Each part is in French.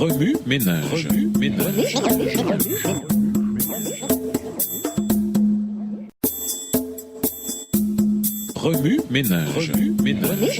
Remue ménage. Remue ménage.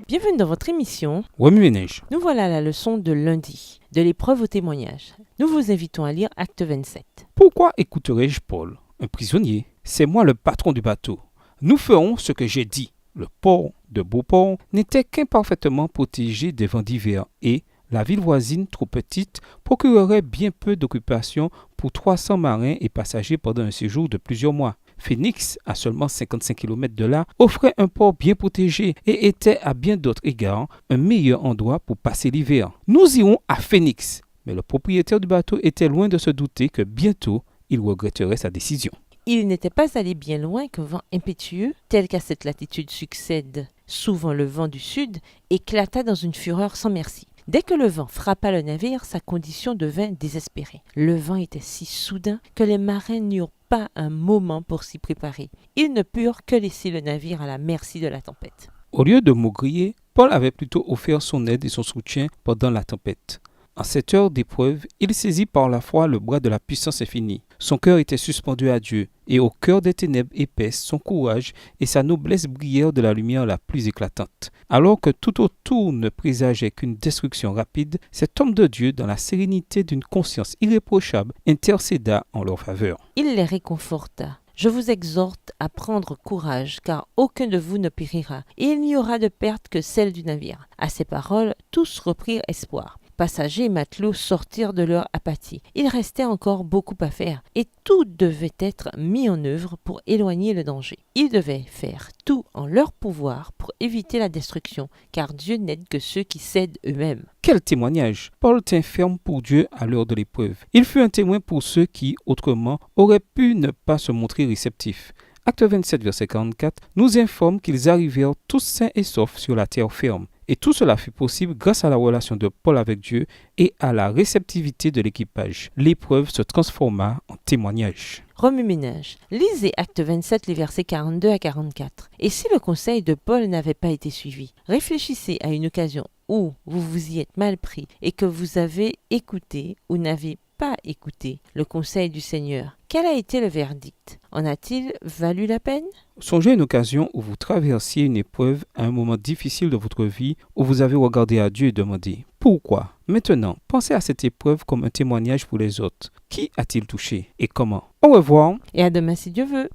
Bienvenue dans votre émission. Remue ménage. Nous voilà à la leçon de lundi, de l'épreuve au témoignage. Nous vous invitons à lire Acte 27. Pourquoi écouterai-je Paul, un prisonnier? C'est moi le patron du bateau. Nous ferons ce que j'ai dit. Le port de Beauport n'était qu'imparfaitement protégé des vents d'hiver et la ville voisine, trop petite, procurerait bien peu d'occupation pour 300 marins et passagers pendant un séjour de plusieurs mois. Phoenix, à seulement 55 km de là, offrait un port bien protégé et était à bien d'autres égards un meilleur endroit pour passer l'hiver. Nous irons à Phoenix, mais le propriétaire du bateau était loin de se douter que bientôt il regretterait sa décision. Il n'était pas allé bien loin qu'un vent impétueux, tel qu'à cette latitude succède souvent le vent du sud, éclata dans une fureur sans merci. Dès que le vent frappa le navire, sa condition devint désespérée. Le vent était si soudain que les marins n'eurent pas un moment pour s'y préparer. Ils ne purent que laisser le navire à la merci de la tempête. Au lieu de maugréer, Paul avait plutôt offert son aide et son soutien pendant la tempête. En cette heure d'épreuve, il saisit par la foi le bras de la puissance infinie. Son cœur était suspendu à Dieu, et au cœur des ténèbres épaisses, son courage et sa noblesse brillèrent de la lumière la plus éclatante. Alors que tout autour ne présageait qu'une destruction rapide, cet homme de Dieu, dans la sérénité d'une conscience irréprochable, intercéda en leur faveur. Il les réconforta. Je vous exhorte à prendre courage, car aucun de vous ne périra, et il n'y aura de perte que celle du navire. À ces paroles, tous reprirent espoir. Passagers et matelots sortirent de leur apathie. Il restait encore beaucoup à faire, et tout devait être mis en œuvre pour éloigner le danger. Ils devaient faire tout en leur pouvoir pour éviter la destruction, car Dieu n'aide que ceux qui cèdent eux-mêmes. Quel témoignage! Paul tint ferme pour Dieu à l'heure de l'épreuve. Il fut un témoin pour ceux qui, autrement, auraient pu ne pas se montrer réceptifs. Acte 27, verset 44, nous informe qu'ils arrivèrent tous sains et saufs sur la terre ferme. Et tout cela fut possible grâce à la relation de Paul avec Dieu et à la réceptivité de l'équipage. L'épreuve se transforma en témoignage. Remue ménage. Lisez Acte 27, les versets 42 à 44. Et si le conseil de Paul n'avait pas été suivi, réfléchissez à une occasion où vous vous y êtes mal pris et que vous avez écouté ou n'avez pas écouté le conseil du Seigneur. Quel a été le verdict? En a-t-il valu la peine? Songez à une occasion où vous traversiez une épreuve à un moment difficile de votre vie, où vous avez regardé à Dieu et demandé « Pourquoi ?» Maintenant, pensez à cette épreuve comme un témoignage pour les autres. Qui a-t-il touché et comment? Au revoir. Et à demain si Dieu veut.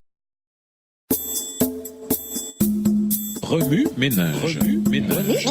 Remue ménage. Remue ménage.